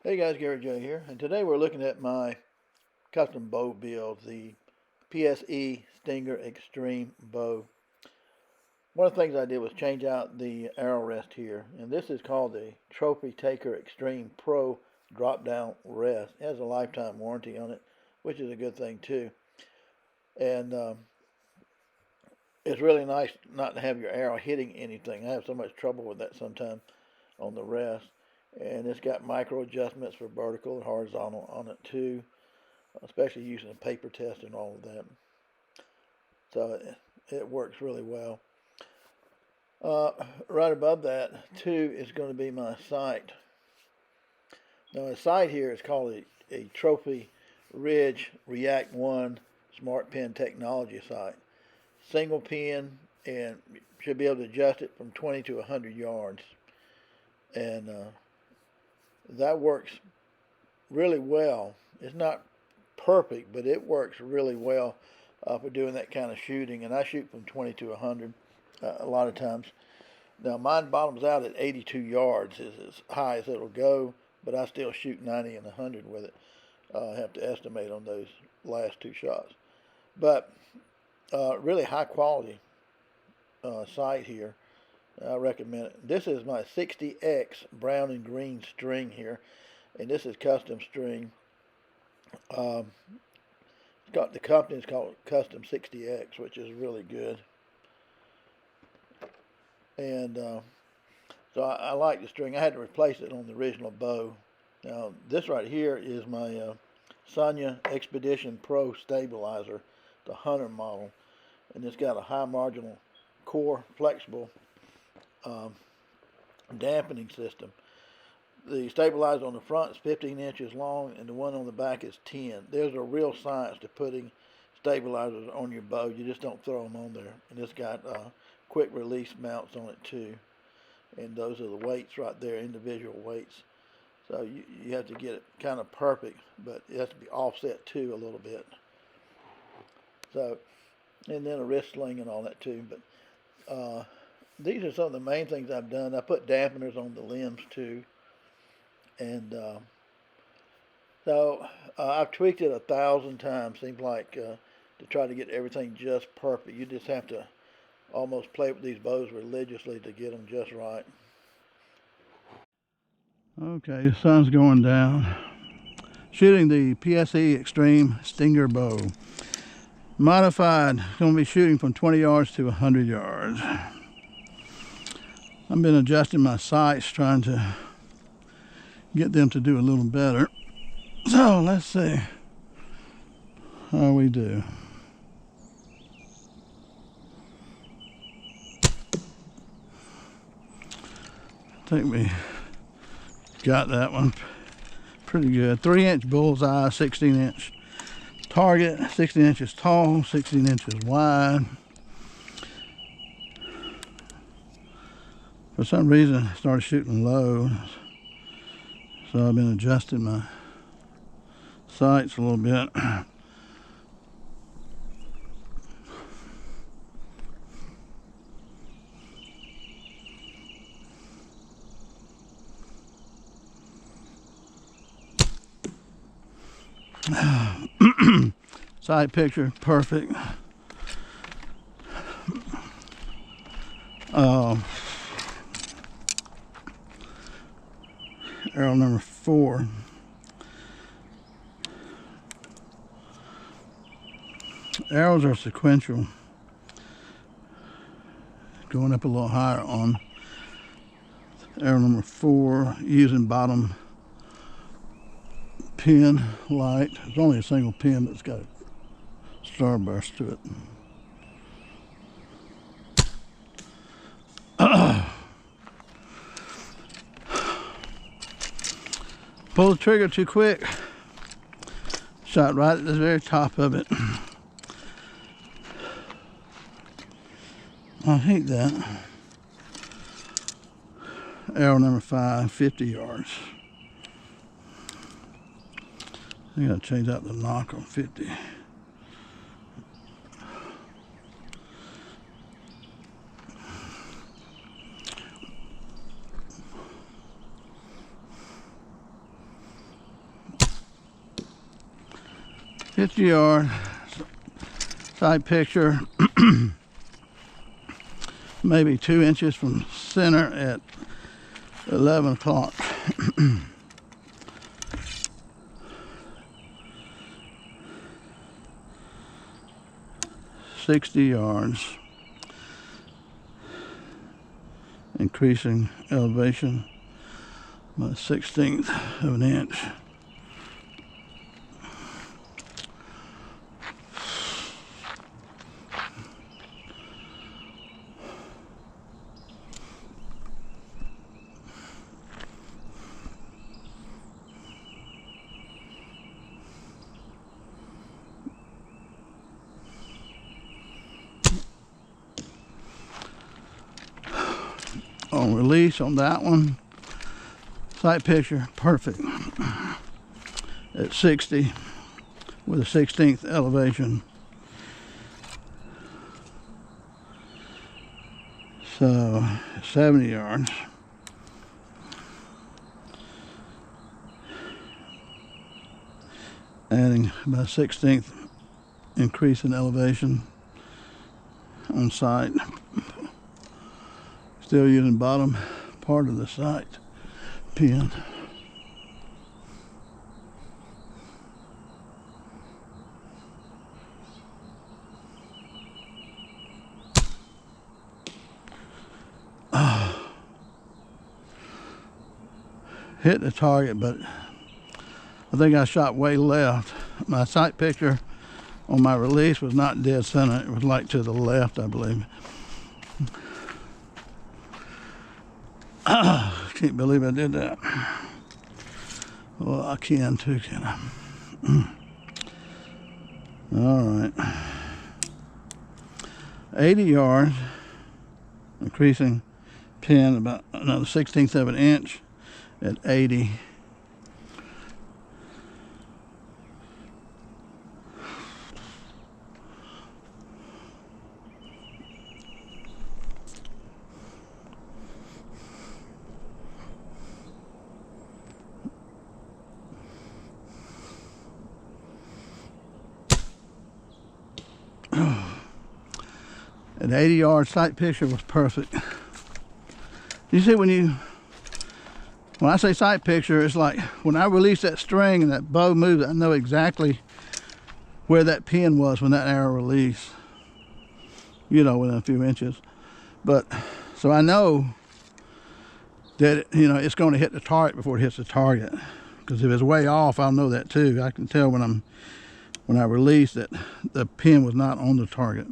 Hey guys, Gary J here, and today we're looking at my custom bow build, the PSE Stinger Extreme bow. One of the things I did was change out the arrow rest here, and this is called the Trophy Taker Extreme Pro drop down rest. It has a lifetime warranty on it, which is a good thing too. And it's really nice not to have your arrow hitting anything. I have so much trouble with that sometimes on the rest. And it's got micro adjustments for vertical and horizontal on it too, especially using a paper test and all of that. So it works really well. Right above that too is going to be my sight. Now the sight here is called a Trophy Ridge React 1 Smart Pin Technology sight. Single pin, and should be able to adjust it from 20 to 100 yards. And that works really well. It's not perfect, but it works really well for doing that kind of shooting. And I shoot from 20 to 100 a lot of times. Now mine bottoms out at 82 yards, is as high as it'll go, but I still shoot 90 and 100 with it. I have to estimate on those last two shots. But really high quality sight here. I recommend it. This is my 60X brown and green string here, and this is custom string. It's got the company is called Custom 60X, which is really good. And so I like the string. I had to replace it on the original bow. Now this right here is my Sonya Expedition Pro stabilizer, the Hunter model, and it's got a high marginal core flexible dampening system. The stabilizer on the front is 15 inches long, and the one on the back is 10. There's a real science to putting stabilizers on your bow. You just don't throw them on there. And it's got quick release mounts on it too. And those are the weights right there, individual weights. So you have to get it kind of perfect, but it has to be offset too a little bit. So, and then a wrist sling and all that too. But these are some of the main things I've done. I put dampeners on the limbs too. And so I've tweaked it 1,000 times, seems like, to try to get everything just perfect. You just have to almost play with these bows religiously to get them just right. Okay, the sun's going down. Shooting the PSE Extreme Stinger bow. Modified, going to be shooting from 20 yards to 100 yards. I've been adjusting my sights, trying to get them to do a little better. So let's see how we do. I think we got that one pretty good. 3-inch bullseye, 16-inch target, 16 inches tall, 16 inches wide. For some reason I started shooting low, so I've been adjusting my sights a little bit. Sight picture, perfect. Arrow number 4. Arrows are sequential, going up a little higher on arrow number 4, using bottom pin light. It's only a single pin, but it's got a starburst to it. Pull the trigger too quick. Shot right at the very top of it. I hate that. Arrow number 5, 50 yards. I gotta change out the knock on 50. 50 yard side picture, maybe 2 inches from center at 11 o'clock. 60 yards, increasing elevation by 1/16 of an inch. On release on that one, sight picture perfect at 60 with a 1/16 elevation. So 70 yards. Adding about a 1/16 increase in elevation on sight. Still using bottom part of the sight pin. Hit the target, but I think I shot way left. My sight picture on my release was not dead center. It was like to the left, I believe. Can't believe I did that. Well, I can too, can I? All right. 80 yards, increasing pin about another 1/16 of an inch at 80. An 80-yard sight picture was perfect. You see, when I say sight picture, it's like when I release that string and that bow moves, I know exactly where that pin was when that arrow released. You know, within a few inches. But so I know that it's going to hit the target before it hits the target. Because if it's way off, I'll know that too. I can tell when I release that the pin was not on the target.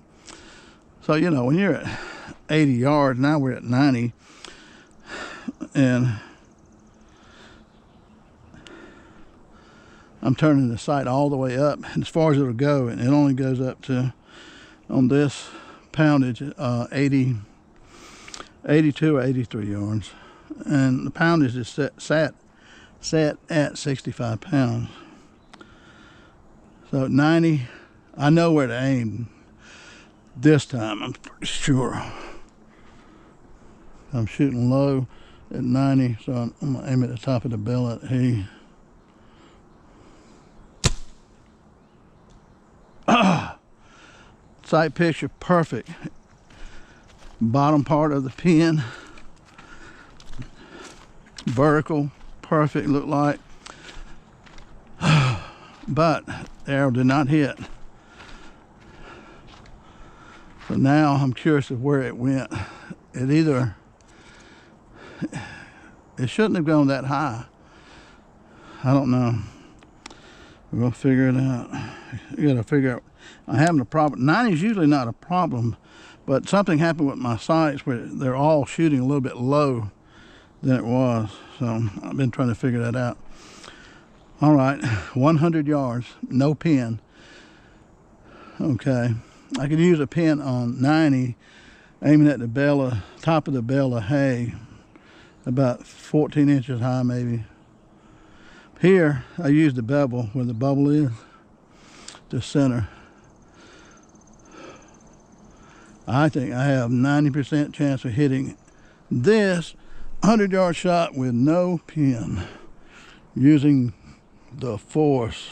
So, when you're at 80 yards, now we're at 90, and I'm turning the sight all the way up, and as far as it'll go, and it only goes up to, on this poundage, 82 or 83 yards, and the poundage is set at 65 pounds. So at 90, I know where to aim. This time, I'm pretty sure. I'm shooting low at 90, so I'm going to aim at the top of the bell at E. Sight picture perfect. Bottom part of the pin, vertical, perfect, looked like. But the arrow did not hit. So now I'm curious of where it went. It shouldn't have gone that high. I don't know. We'll figure it out. You gotta figure out. I'm having a problem. 90 is usually not a problem, but something happened with my sights where they're all shooting a little bit low than it was. So I've been trying to figure that out. All right, 100 yards, no pin. Okay. I could use a pin on 90, aiming at the top of the bale of hay, about 14 inches high maybe. Here, I used the bevel where the bubble is, to center. I think I have 90% chance of hitting this 100-yard shot with no pin, using the force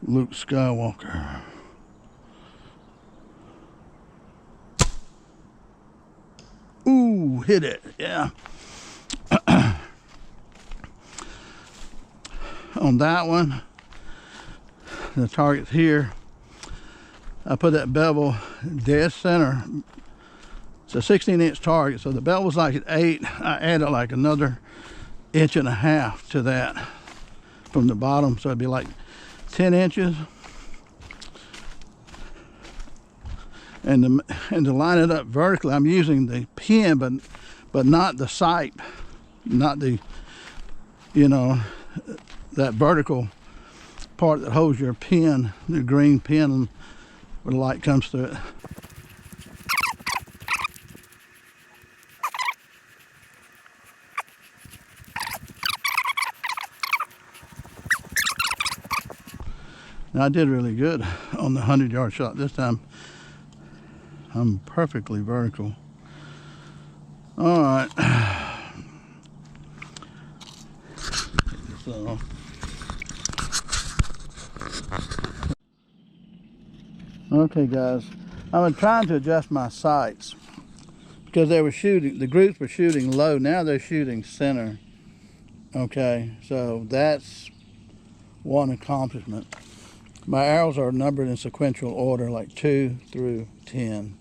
Luke Skywalker. Ooh, hit it, yeah. On that one, the target's here. I put that bevel dead center. It's a 16-inch target, so the bevel's like at 8. I added like another 1.5 inches to that from the bottom, so it'd be like 10 inches. And to line it up vertically, I'm using the pin, but not the sight, not the, you know, that vertical part that holds your pin, the green pin where the light comes through it. Now I did really good on the 100-yard shot this time. I'm perfectly vertical. All right. So. Okay, guys. I'm trying to adjust my sights because they were shooting. The groups were shooting low. Now they're shooting center. Okay, so that's one accomplishment. My arrows are numbered in sequential order, like 2 through 10.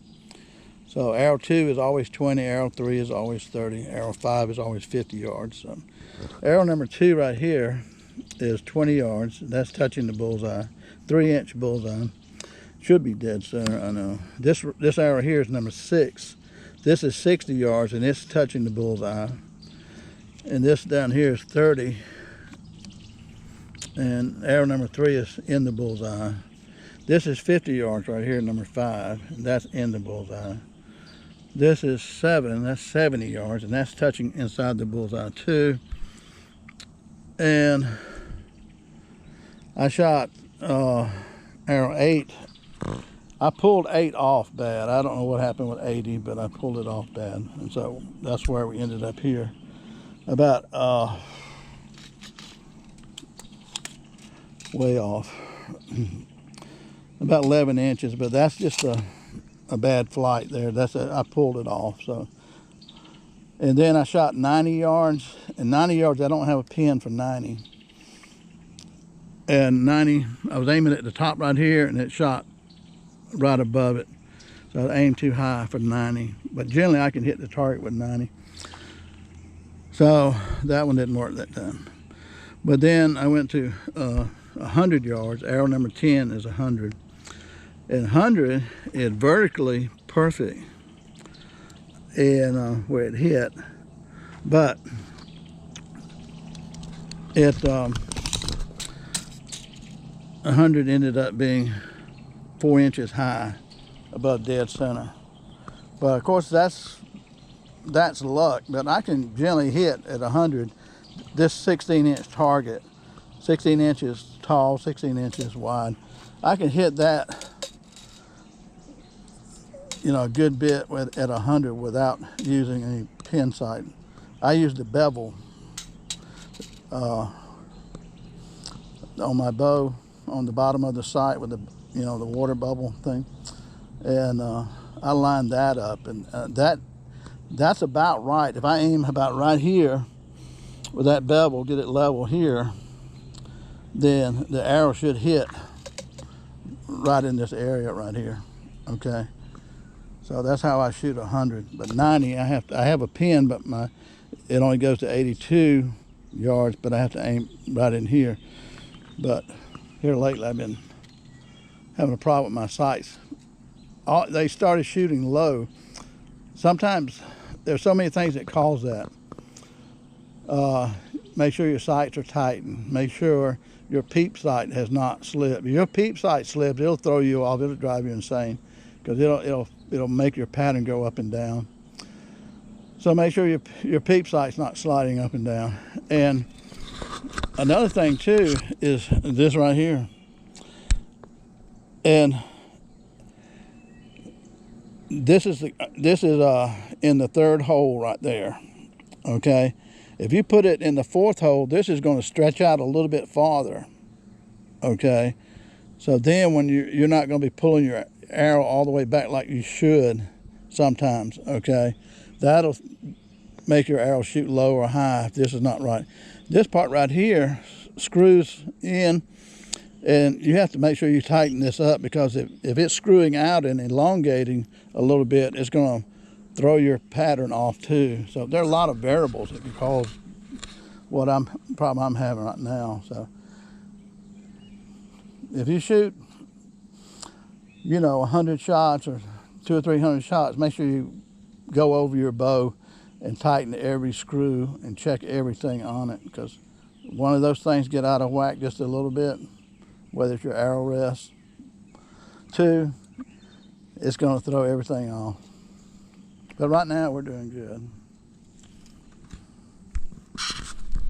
So arrow 2 is always 20, arrow 3 is always 30, arrow 5 is always 50 yards. So arrow number 2 right here is 20 yards. That's touching the bullseye. 3-inch bullseye. Should be dead center, I know. This arrow here is number 6. This is 60 yards and it's touching the bullseye. And this down here is 30. And arrow number 3 is in the bullseye. This is 50 yards right here, number 5. And that's in the bullseye. This is 7, that's 70 yards, and that's touching inside the bullseye too. And I shot arrow 8. I pulled 8 off bad. I don't know what happened with 80, but I pulled it off bad. And so that's where we ended up here. About way off. About 11 inches, but that's just a bad flight there. I pulled it off. So, and then I shot 90 yards, and 90 yards I don't have a pin for 90. And 90, I was aiming at the top right here, and it shot right above it. So I aimed too high for 90, but generally I can hit the target with 90. So that one didn't work that time. But then I went to 100 yards. Arrow number 10 is 100. And 100 is vertically perfect and where it hit, but it 100 ended up being 4 inches high above dead center. But of course that's luck, but I can generally hit at 100 this 16-inch target, 16 inches tall, 16 inches wide. I can hit that, you know, a good bit at 100 without using any pin sight. I use the bevel on my bow on the bottom of the sight with the, you know, the water bubble thing, and I line that up, and that's about right. If I aim about right here with that bevel, get it level here, then the arrow should hit right in this area right here. Okay. So that's how I shoot 100. But 90, I have a pin, but it only goes to 82 yards, but I have to aim right in here. But here lately I've been having a problem with my sights. They started shooting low. Sometimes there's so many things that cause that. Make sure your sights are tightened. Make sure your peep sight has not slipped. If your peep sight slips, it'll throw you off. It'll drive you insane because it'll make your pattern go up and down. So make sure your peep sight's not sliding up and down. And another thing too is this right here. And this is in the 3rd hole right there. Okay, if you put it in the 4th hole, this is going to stretch out a little bit farther. Okay, So then when you're not going to be pulling your arrow all the way back like you should sometimes, okay? That'll make your arrow shoot low or high if this is not right. This part right here screws in, and you have to make sure you tighten this up, because if it's screwing out and elongating a little bit, it's going to throw your pattern off too. So there are a lot of variables that can cause what problem I'm having right now. So if you shoot, 100 shots or 200 or 300 shots, make sure you go over your bow and tighten every screw and check everything on it, because one of those things get out of whack just a little bit, whether it's your arrow rest. 2, it's going to throw everything off. But right now we're doing good.